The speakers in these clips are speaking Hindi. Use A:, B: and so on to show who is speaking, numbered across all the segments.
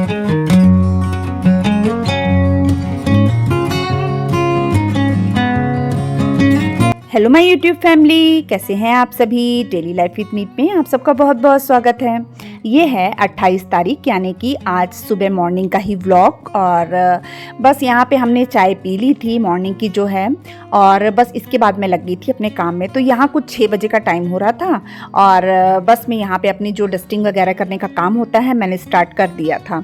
A: हेलो माय यूट्यूब फैमिली, कैसे हैं आप सभी। डेली लाइफ विद मीत में आप सबका बहुत बहुत स्वागत है। ये है 28 तारीख यानी कि आज सुबह मॉर्निंग का ही व्लॉग। और बस यहाँ पे हमने चाय पी ली थी मॉर्निंग की जो है, और बस इसके बाद मैं लग गई थी अपने काम में। तो यहाँ कुछ 6 बजे का टाइम हो रहा था और बस मैं यहाँ पे अपनी जो डस्टिंग वगैरह करने का काम होता है मैंने स्टार्ट कर दिया था।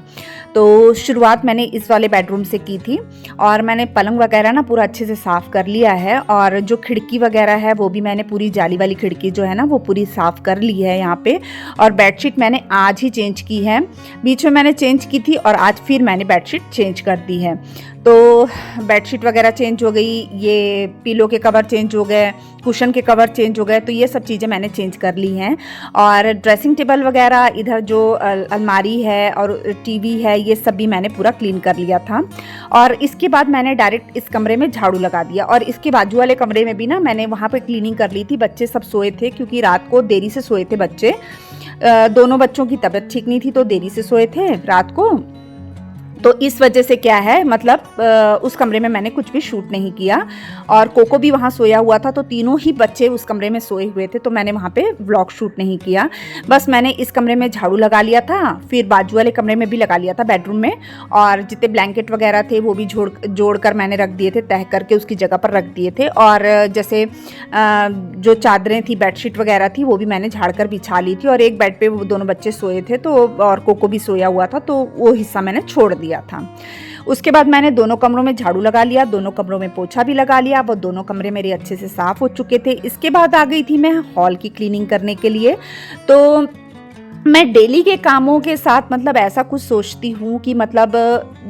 A: तो शुरुआत मैंने इस वाले बेडरूम से की थी और मैंने पलंग वगैरह ना पूरा अच्छे से साफ़ कर लिया है। और जो खिड़की वगैरह है वो भी मैंने पूरी जाली वाली खिड़की जो है ना वो पूरी साफ़ कर ली है यहाँ पे। और बेडशीट मैंने आज ही चेंज की है, बीच में मैंने चेंज की थी और आज फिर मैंने बेडशीट चेंज कर दी है। तो बेडशीट वगैरह चेंज हो गई, ये पिलो के कवर चेंज हो गए, कुशन के कवर चेंज हो गए, तो ये सब चीज़ें मैंने चेंज कर ली हैं। और ड्रेसिंग टेबल वगैरह, इधर जो अलमारी है और टीवी है, ये सब भी मैंने पूरा क्लीन कर लिया था। और इसके बाद मैंने डायरेक्ट इस कमरे में झाड़ू लगा दिया। और इसके बाजू वाले कमरे में भी ना मैंने वहाँ पर क्लीनिंग कर ली थी। बच्चे सब सोए थे क्योंकि रात को देरी से सोए थे बच्चे। दोनों बच्चों की तबीयत ठीक नहीं थी तो देरी से सोए थे रात को। तो इस वजह से क्या है मतलब उस कमरे में मैंने कुछ भी शूट नहीं किया। और कोको भी वहाँ सोया हुआ था, तो तीनों ही बच्चे उस कमरे में सोए हुए थे, तो मैंने वहाँ पे व्लॉग शूट नहीं किया। बस मैंने इस कमरे में झाड़ू लगा लिया था, फिर बाजू वाले कमरे में भी लगा लिया था बेडरूम में। और जितने ब्लैंकेट वगैरह थे वो भी जोड़ कर मैंने रख दिए थे, तह करके उसकी जगह पर रख दिए थे। और जैसे जो चादरें थी, बेडशीट वगैरह थी, वो भी मैंने झाड़ कर बिछा ली थी। और एक बेड पे वो दोनों बच्चे सोए थे तो, और कोको भी सोया हुआ था, तो वो हिस्सा मैंने छोड़ दिया था। उसके बाद मैंने दोनों कमरों में झाड़ू लगा लिया, दोनों कमरों में पोछा भी लगा लिया। वो दोनों कमरे मेरे अच्छे से साफ हो चुके थे। इसके बाद आ गई थी मैं हॉल की क्लीनिंग करने के लिए। तो मैं डेली के कामों के साथ मतलब ऐसा कुछ सोचती हूँ कि मतलब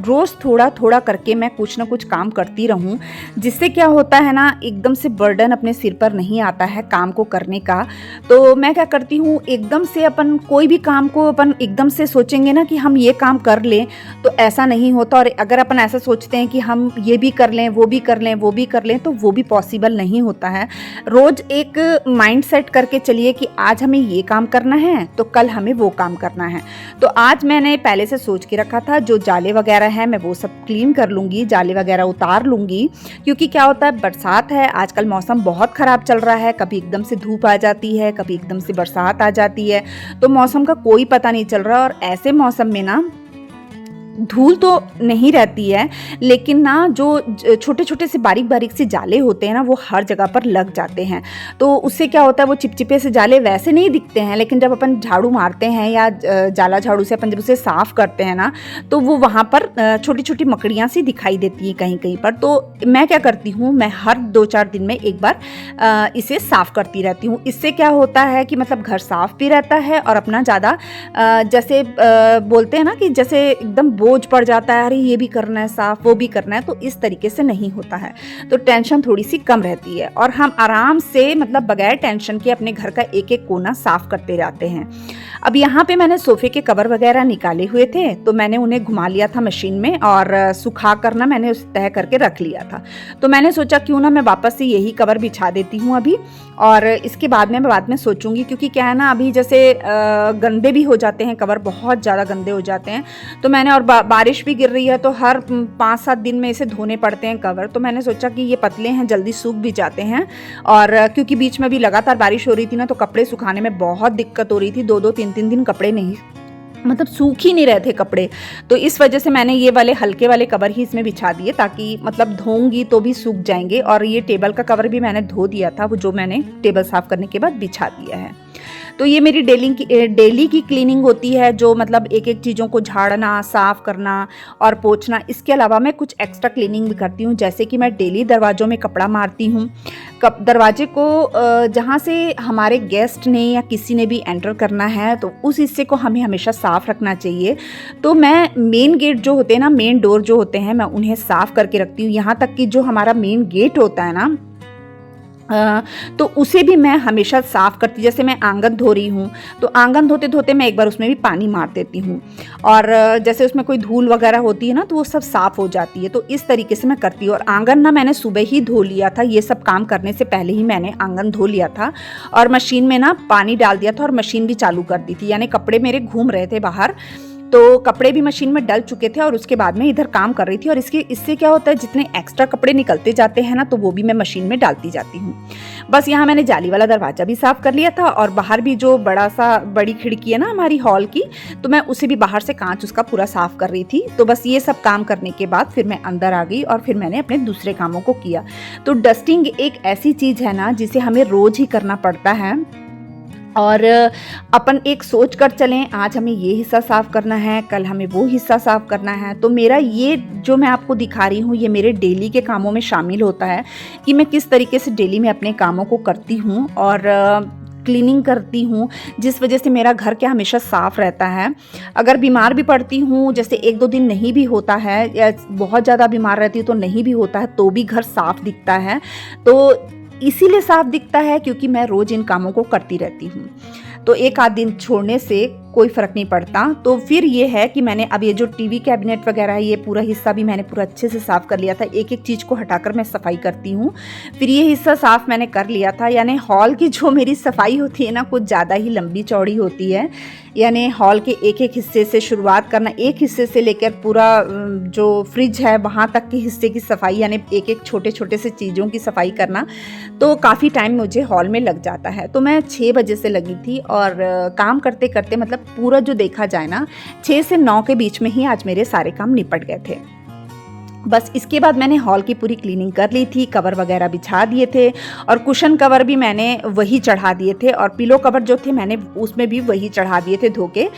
A: रोज़ थोड़ा थोड़ा करके मैं कुछ ना कुछ काम करती रहूँ, जिससे क्या होता है ना, एकदम से बर्डन अपने सिर पर नहीं आता है काम को करने का। तो मैं क्या करती हूँ, एकदम से अपन कोई भी काम को अपन एकदम से सोचेंगे ना कि हम ये काम कर लें, तो ऐसा नहीं होता। और अगर अपन ऐसा सोचते हैं कि हम ये भी कर लें, वो भी कर लें, वो भी कर लें, तो वो भी पॉसिबल नहीं होता है। रोज़ एक माइंड सेट करके चलिए कि आज हमें ये काम करना है तो कल हमें वो काम करना है। तो आज मैंने पहले से सोच के रखा था, जो जाले वगैरह है मैं वो सब क्लीन कर लूँगी, जाले वगैरह उतार लूँगी। क्योंकि क्या होता है, बरसात है, आजकल मौसम बहुत ख़राब चल रहा है, कभी एकदम से धूप आ जाती है, कभी एकदम से बरसात आ जाती है, तो मौसम का कोई पता नहीं चल रहा। और ऐसे मौसम में ना धूल तो नहीं रहती है, लेकिन ना जो छोटे छोटे से बारीक बारीक से जाले होते हैं ना, वो हर जगह पर लग जाते हैं। तो उससे क्या होता है, वो चिपचिपे से जाले वैसे नहीं दिखते हैं, लेकिन जब अपन झाड़ू मारते हैं या जाला झाड़ू से अपन जब उसे साफ़ करते हैं ना, तो वो वहाँ पर छोटी छोटी मकड़ियाँ सी दिखाई देती हैं कहीं कहीं पर। तो मैं क्या करती हूँ, मैं हर 2-4 दिन में एक बार इसे साफ़ करती रहती हूँ। इससे क्या होता है कि मतलब घर साफ़ भी रहता है और अपना ज़्यादा जैसे बोलते हैं ना कि जैसे एकदम बोझ पड़ जाता है, अरे ये भी करना है साफ, वो भी करना है, तो इस तरीके से नहीं होता है। तो टेंशन थोड़ी सी कम रहती है और हम आराम से मतलब बगैर टेंशन के अपने घर का एक एक कोना साफ करते जाते हैं। अब यहाँ पे मैंने सोफे के कवर वगैरह निकाले हुए थे, तो मैंने उन्हें घुमा लिया था मशीन में और सुखा कर ना मैंने उस तह करके रख लिया था। तो मैंने सोचा क्यों ना मैं वापस से यही कवर बिछा देती हूँ अभी, और इसके बाद में मैं बाद में सोचूंगी। क्योंकि क्या है ना, अभी जैसे गंदे भी हो जाते हैं कवर, बहुत ज़्यादा गंदे हो जाते हैं। तो मैंने और बारिश भी गिर रही है, तो हर 5-7 दिन में इसे धोने पड़ते हैं कवर। तो मैंने सोचा कि ये पतले हैं, जल्दी सूख भी जाते हैं। और क्योंकि बीच में भी लगातार बारिश हो रही थी ना, तो कपड़े सुखाने में बहुत दिक्कत हो रही थी। 2-2, 3-3 दिन कपड़े नहीं मतलब सूख ही नहीं रहे थे कपड़े। तो इस वजह से मैंने ये वाले हल्के वाले कवर ही इसमें बिछा दिए, ताकि मतलब धोऊंगी तो भी सूख जाएंगे। और ये टेबल का कवर भी मैंने धो दिया था, वो जो मैंने टेबल साफ करने के बाद बिछा दिया है। तो ये मेरी डेली की क्लीनिंग होती है, जो मतलब एक एक चीज़ों को झाड़ना, साफ़ करना और पोंछना। इसके अलावा मैं कुछ एक्स्ट्रा क्लीनिंग भी करती हूँ, जैसे कि मैं डेली दरवाज़ों में कपड़ा मारती हूँ। दरवाजे को जहाँ से हमारे गेस्ट ने या किसी ने भी एंटर करना है, तो उस हिस्से को हमें हमेशा साफ़ रखना चाहिए। तो मैं मेन गेट जो होते हैं ना, मेन डोर जो होते हैं, मैं उन्हें साफ़ करके रखती हूँ। यहाँ तक कि जो हमारा मेन गेट होता है ना, तो उसे भी मैं हमेशा साफ़ करती। जैसे मैं आंगन धो रही हूँ, तो आंगन धोते धोते मैं एक बार उसमें भी पानी मार देती हूँ, और जैसे उसमें कोई धूल वगैरह होती है ना, तो वो सब साफ़ हो जाती है। तो इस तरीके से मैं करती हूँ। और आंगन ना मैंने सुबह ही धो लिया था, ये सब काम करने से पहले ही मैंने आंगन धो लिया था और मशीन में ना पानी डाल दिया था और मशीन भी चालू कर दी थी। यानी कपड़े मेरे घूम रहे थे बाहर, तो कपड़े भी मशीन में डल चुके थे और उसके बाद में इधर काम कर रही थी। और इससे क्या होता है, जितने एक्स्ट्रा कपड़े निकलते जाते हैं ना, तो वो भी मैं मशीन में डालती जाती हूँ। बस यहाँ मैंने जाली वाला दरवाज़ा भी साफ़ कर लिया था और बाहर भी जो बड़ी खिड़की है ना हमारी हॉल की, तो मैं उसे भी बाहर से कांच उसका पूरा साफ़ कर रही थी। तो बस ये सब काम करने के बाद फिर मैं अंदर आ गई और फिर मैंने अपने दूसरे कामों को किया। तो डस्टिंग एक ऐसी चीज़ है ना जिसे हमें रोज़ ही करना पड़ता है और अपन एक सोच कर चलें, आज हमें ये हिस्सा साफ़ करना है, कल हमें वो हिस्सा साफ़ करना है। तो मेरा ये जो मैं आपको दिखा रही हूँ, ये मेरे डेली के कामों में शामिल होता है कि मैं किस तरीके से डेली में अपने कामों को करती हूँ और क्लीनिंग करती हूँ, जिस वजह से मेरा घर क्या हमेशा साफ़ रहता है। अगर बीमार भी पड़ती हूँ, जैसे 1-2 दिन नहीं भी होता है या बहुत ज़्यादा बीमार रहती हूँ तो नहीं भी होता है, तो भी घर साफ़ दिखता है। तो इसीलिए साफ दिखता है क्योंकि मैं रोज इन कामों को करती रहती हूँ। तो एक आध दिन छोड़ने से कोई फ़र्क नहीं पड़ता। तो फिर ये है कि मैंने अब ये जो टीवी कैबिनेट वगैरह है, ये पूरा हिस्सा भी मैंने पूरा अच्छे से साफ़ कर लिया था। एक एक चीज़ को हटाकर मैं सफाई करती हूँ। फिर ये हिस्सा साफ़ मैंने कर लिया था। यानी हॉल की जो मेरी सफाई होती है ना, कुछ ज़्यादा ही लंबी चौड़ी होती है। यानी हॉल के एक एक हिस्से से शुरुआत करना, एक हिस्से से लेकर पूरा जो फ्रिज है वहाँ तक के हिस्से की सफाई, यानी एक एक छोटे छोटे से चीज़ों की सफाई करना, तो काफ़ी टाइम मुझे हॉल में लग जाता है। तो मैं 6 बजे से लगी थी और काम करते करते मतलब पूरा जो देखा जाए ना 6 से 9 के बीच में ही आज मेरे सारे काम निपट गए थे। बस इसके बाद मैंने हॉल की पूरी क्लीनिंग कर ली थी, कवर वगैरह बिछा दिए थे और कुशन कवर भी मैंने वही चढ़ा दिए थे और पिलो कवर जो थे मैंने उसमें भी वही चढ़ा दिए थे धो के।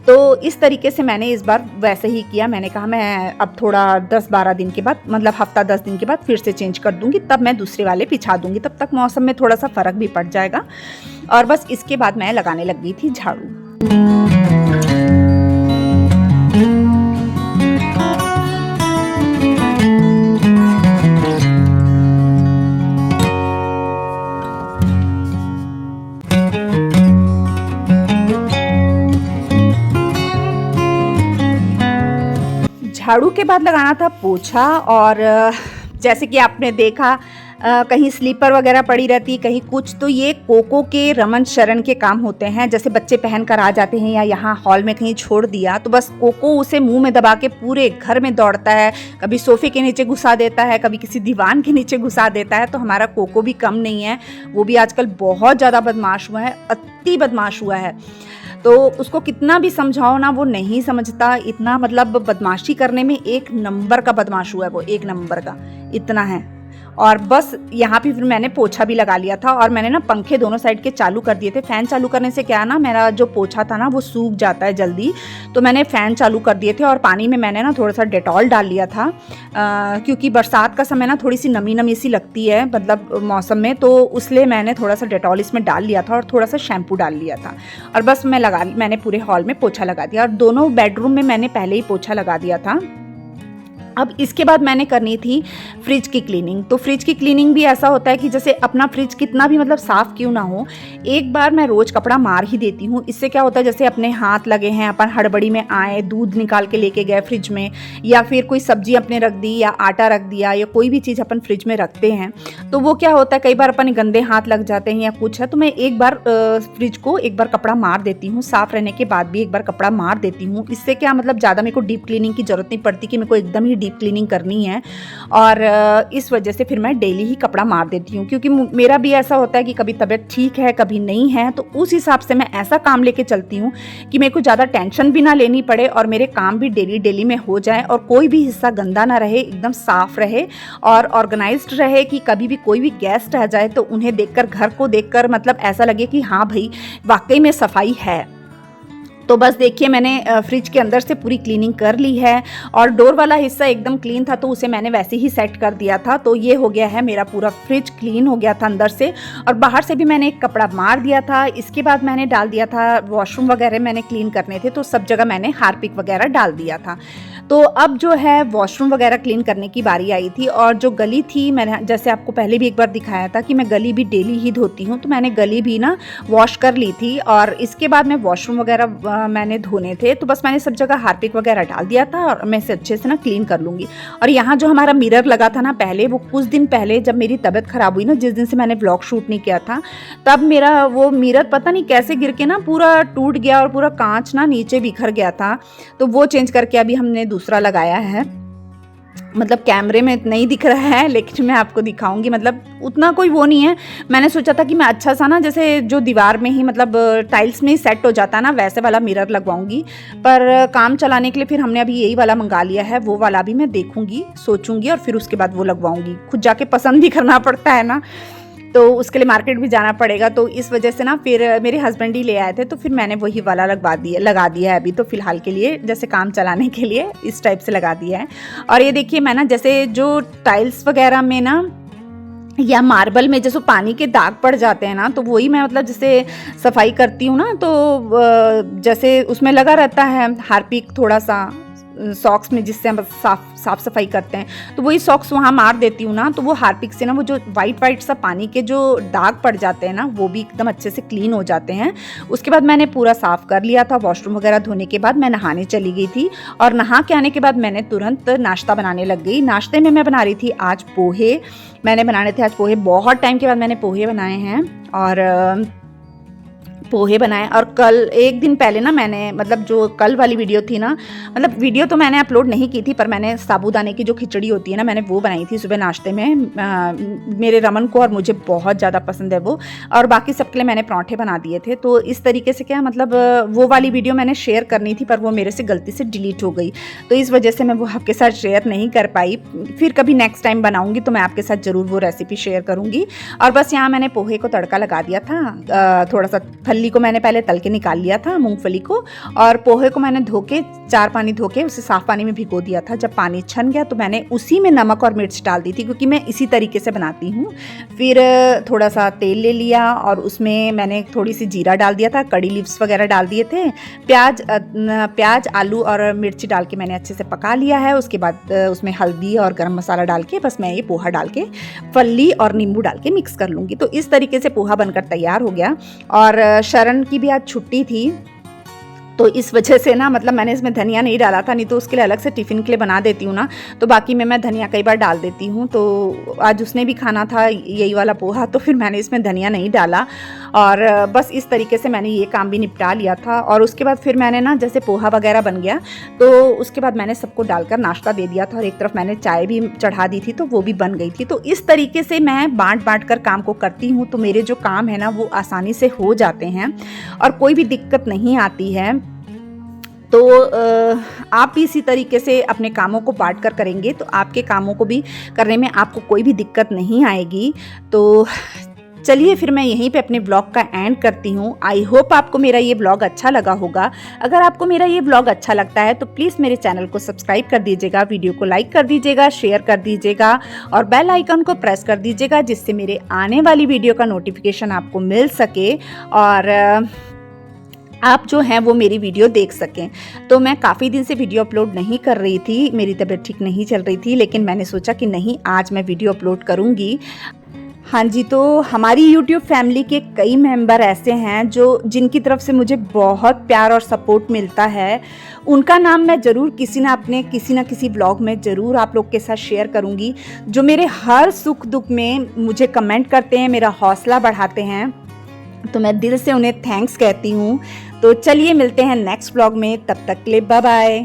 A: तो इस तरीके से मैंने इस बार वैसे ही किया। मैंने कहा मैं अब थोड़ा 10-12 दिन के बाद, मतलब हफ्ता 10 दिन के बाद फिर से चेंज कर दूँगी, तब मैं दूसरे वाले बिछा दूँगी, तब तक मौसम में थोड़ा सा फ़र्क भी पड़ जाएगा। और बस इसके बाद मैं लगाने लग गई थी झाड़ू। झाड़ू के बाद लगाना था पोछा और जैसे कि आपने देखा कहीं स्लीपर वगैरह पड़ी रहती, कहीं कुछ, तो ये कोको के रमन शरण के काम होते हैं। जैसे बच्चे पहन कर आ जाते हैं या यहाँ हॉल में कहीं छोड़ दिया, तो बस कोको उसे मुंह में दबा के पूरे घर में दौड़ता है। कभी सोफे के नीचे घुसा देता है, कभी किसी दीवान के नीचे घुसा देता है। तो हमारा कोको भी कम नहीं है, वो भी आजकल बहुत ज़्यादा बदमाश हुआ है, अति बदमाश हुआ है। तो उसको कितना भी समझाओ ना, वो नहीं समझता। इतना मतलब बदमाशी करने में एक नंबर का बदमाश हुआ है वो, एक नंबर का, इतना है। और बस यहाँ पे फिर मैंने पोछा भी लगा लिया था और मैंने ना पंखे दोनों साइड के चालू कर दिए थे। फ़ैन चालू करने से क्या ना, मेरा जो पोछा था ना वो सूख जाता है जल्दी, तो मैंने फ़ैन चालू कर दिए थे और पानी में मैंने ना थोड़ा सा डेटॉल डाल लिया था, क्योंकि बरसात का समय ना थोड़ी सी नमी नमी सी लगती है मतलब मौसम में, तो इसलिए मैंने थोड़ा सा डेटॉल इसमें डाल लिया था और थोड़ा सा शैम्पू डाल लिया था। और बस मैंने पूरे हॉल में पोछा लगा दिया और दोनों बेडरूम में मैंने पहले ही पोछा लगा दिया था। अब इसके बाद मैंने करनी थी फ्रिज की क्लीनिंग। तो फ्रिज की क्लीनिंग भी ऐसा होता है कि जैसे अपना फ्रिज कितना भी मतलब साफ़ क्यों ना हो, एक बार मैं रोज़ कपड़ा मार ही देती हूँ। इससे क्या होता है, जैसे अपने हाथ लगे हैं, अपन हड़बड़ी में आए, दूध निकाल के लेके गए फ्रिज में, या फिर कोई सब्जी अपने रख दी या आटा रख दिया या कोई भी चीज़ अपन फ्रिज में रखते हैं, तो वो क्या होता है कई बार अपन गंदे हाथ लग जाते हैं या कुछ है, तो मैं एक बार फ्रिज को एक बार कपड़ा मार देती हूँ, साफ़ रहने के बाद भी एक बार कपड़ा मार देती हूँ। इससे क्या मतलब ज़्यादा मेरे को डीप क्लीनिंग की ज़रूरत नहीं पड़ती कि मेरे को एकदम ही डीप क्लीनिंग करनी है। और इस वजह से फिर मैं डेली ही कपड़ा मार देती हूँ, क्योंकि मेरा भी ऐसा होता है कि कभी तबीयत ठीक है कभी नहीं है, तो उस हिसाब से मैं ऐसा काम लेके चलती हूँ कि मेरे को ज़्यादा टेंशन भी ना लेनी पड़े और मेरे काम भी डेली में हो जाए और कोई भी हिस्सा गंदा ना रहे, एकदम साफ रहे और ऑर्गेनाइज्ड रहे, कि कभी भी कोई भी गेस्ट आ जाए तो उन्हें देखकर, घर को देखकर मतलब ऐसा लगे कि हाँ भाई वाकई में सफाई है। तो बस देखिए मैंने फ्रिज के अंदर से पूरी क्लीनिंग कर ली है और डोर वाला हिस्सा एकदम क्लीन था तो उसे मैंने वैसे ही सेट कर दिया था। तो ये हो गया है, मेरा पूरा फ्रिज क्लीन हो गया था अंदर से, और बाहर से भी मैंने एक कपड़ा मार दिया था। इसके बाद मैंने डाल दिया था, वॉशरूम वगैरह मैंने क्लीन करने थे तो सब जगह मैंने हार्पिक वगैरह डाल दिया था। तो अब जो है वॉशरूम वगैरह क्लीन करने की बारी आई थी, और जो गली थी, मैंने जैसे आपको पहले भी एक बार दिखाया था कि मैं गली भी डेली ही धोती हूँ, तो मैंने गली भी ना वॉश कर ली थी। और इसके बाद मैं वॉशरूम वगैरह मैंने धोने थे, तो बस मैंने सब जगह हार्पिक वगैरह डाल दिया था और मैं इसे अच्छे से ना क्लीन कर लूँगी। और यहाँ जो हमारा मिरर लगा था ना पहले, वो कुछ दिन पहले जब मेरी तबीयत ख़राब हुई ना, जिस दिन से मैंने व्लॉग शूट नहीं किया था, तब मेरा वो मिरर पता नहीं कैसे गिर के ना पूरा टूट गया और पूरा कांच ना नीचे बिखर गया था। तो वो चेंज करके अभी हमने दूसरा लगाया है। मतलब कैमरे में नहीं दिख रहा है, लेकिन मैं आपको दिखाऊंगी। मतलब उतना कोई वो नहीं है। मैंने सोचा था कि मैं अच्छा सा ना, जैसे जो दीवार में ही मतलब टाइल्स में ही सेट हो जाता है ना, वैसे वाला मिरर लगवाऊंगी। पर काम चलाने के लिए फिर हमने अभी यही वाला मंगा लिया है। वो वाला भी मैं देखूंगी, सोचूंगी और फिर उसके बाद वो लगवाऊंगी। खुद जाके पसंद भी करना पड़ता है ना, तो उसके लिए मार्केट भी जाना पड़ेगा। तो इस वजह से ना फिर मेरे हस्बैंड ही ले आए थे, तो फिर मैंने वही वाला लगा दिया है अभी तो फ़िलहाल के लिए, जैसे काम चलाने के लिए इस टाइप से लगा दिया है। और ये देखिए मैं ना जैसे जो टाइल्स वगैरह में ना या मार्बल में जैसे पानी के दाग पड़ जाते हैं ना, तो वही मैं मतलब जैसे सफाई करती हूँ ना, तो जैसे उसमें लगा रहता है हार्पिक थोड़ा सा सॉक्स में, जिससे हम साफ सफाई करते हैं, तो वही सॉक्स वहाँ मार देती हूँ ना, तो वो हार्पिक से ना वो जो वाइट सा पानी के जो दाग पड़ जाते हैं ना, वो भी एकदम अच्छे से क्लीन हो जाते हैं। उसके बाद मैंने पूरा साफ़ कर लिया था। वॉशरूम वगैरह धोने के बाद मैं नहाने चली गई थी, और नहा के आने के बाद मैंने तुरंत नाश्ता बनाने लग गई। नाश्ते में मैं बना रही थी आज पोहे। मैंने बनाने थे आज पोहे, बहुत टाइम के बाद मैंने पोहे बनाए हैं। और पोहे बनाए। और कल एक दिन पहले ना मैंने, मतलब जो कल वाली वीडियो थी ना, मतलब वीडियो तो मैंने अपलोड नहीं की थी, पर मैंने साबूदाने की जो खिचड़ी होती है ना, मैंने वो बनाई थी सुबह नाश्ते में। मेरे रमन को और मुझे बहुत ज़्यादा पसंद है वो, और बाकी सबके लिए मैंने पराठे बना दिए थे। तो इस तरीके से क्या मतलब वो वाली वीडियो मैंने शेयर करनी थी, पर वो मेरे से गलती से डिलीट हो गई, तो इस वजह से मैं वो आपके साथ शेयर नहीं कर पाई। फिर कभी नेक्स्ट टाइम बनाऊँगी तो मैं आपके साथ ज़रूर वो रेसिपी शेयर करूँगी। और बस यहाँ मैंने पोहे को तड़का लगा दिया था। थोड़ा सा फली को मैंने पहले तल के निकाल लिया था, मूंगफली को, और पोहे को मैंने धो के 4 पानी धो के उसे साफ पानी में भिगो दिया था। जब पानी छन गया तो मैंने उसी में नमक और मिर्च डाल दी थी, क्योंकि मैं इसी तरीके से बनाती हूँ। फिर थोड़ा सा तेल ले लिया और उसमें मैंने थोड़ी सी जीरा डाल दिया था, कड़ी लीव्स वगैरह डाल दिए थे, प्याज आलू और मिर्ची डाल के मैंने अच्छे से पका लिया है। उसके बाद उसमें हल्दी और गरम मसाला डाल के बस मैं ये पोहा डाल के फली और नींबू डाल के मिक्स कर लूँगी। तो इस तरीके से पोहा बनकर तैयार हो गया। और शरण की भी आज छुट्टी थी, तो इस वजह से ना मतलब मैंने इसमें धनिया नहीं डाला था, नहीं तो उसके लिए अलग से टिफ़िन के लिए बना देती हूँ ना, तो बाकी में मैं धनिया कई बार डाल देती हूँ। तो आज उसने भी खाना था यही वाला पोहा, तो फिर मैंने इसमें धनिया नहीं डाला। और बस इस तरीके से मैंने ये काम भी निपटा लिया था। और उसके बाद फिर मैंने ना जैसे पोहा वगैरह बन गया, तो उसके बाद मैंने सबको डालकर नाश्ता दे दिया था, और एक तरफ मैंने चाय भी चढ़ा दी थी, तो वो भी बन गई थी। तो इस तरीके से मैं बाँट कर काम को करती हूँ, तो मेरे जो काम है ना वो आसानी से हो जाते हैं और कोई भी दिक्कत नहीं आती है। तो आप भी इसी तरीके से अपने कामों को बांट कर करेंगे तो आपके कामों को भी करने में आपको कोई भी दिक्कत नहीं आएगी। तो चलिए फिर मैं यहीं पे अपने ब्लॉग का एंड करती हूँ। आई होप आपको मेरा ये ब्लॉग अच्छा लगा होगा। अगर आपको मेरा ये ब्लॉग अच्छा लगता है तो प्लीज़ मेरे चैनल को सब्सक्राइब कर दीजिएगा, वीडियो को लाइक कर दीजिएगा, शेयर कर दीजिएगा और बेल आइकन को प्रेस कर दीजिएगा, जिससे मेरे आने वाली वीडियो का नोटिफिकेशन आपको मिल सके और आप जो हैं वो मेरी वीडियो देख सकें। तो मैं काफ़ी दिन से वीडियो अपलोड नहीं कर रही थी, मेरी तबीयत ठीक नहीं चल रही थी, लेकिन मैंने सोचा कि नहीं, आज मैं वीडियो अपलोड करूँगी। हाँ जी, तो हमारी YouTube फैमिली के कई मेंबर ऐसे हैं जिनकी तरफ से मुझे बहुत प्यार और सपोर्ट मिलता है। उनका नाम मैं ज़रूर किसी ना किसी ब्लॉग में ज़रूर आप लोग के साथ शेयर करूँगी, जो मेरे हर सुख दुख में मुझे कमेंट करते हैं, मेरा हौसला बढ़ाते हैं। तो मैं दिल से उन्हें थैंक्स कहती हूँ। तो चलिए मिलते हैं नेक्स्ट ब्लॉग में, तब तक के लिए बाय बाय।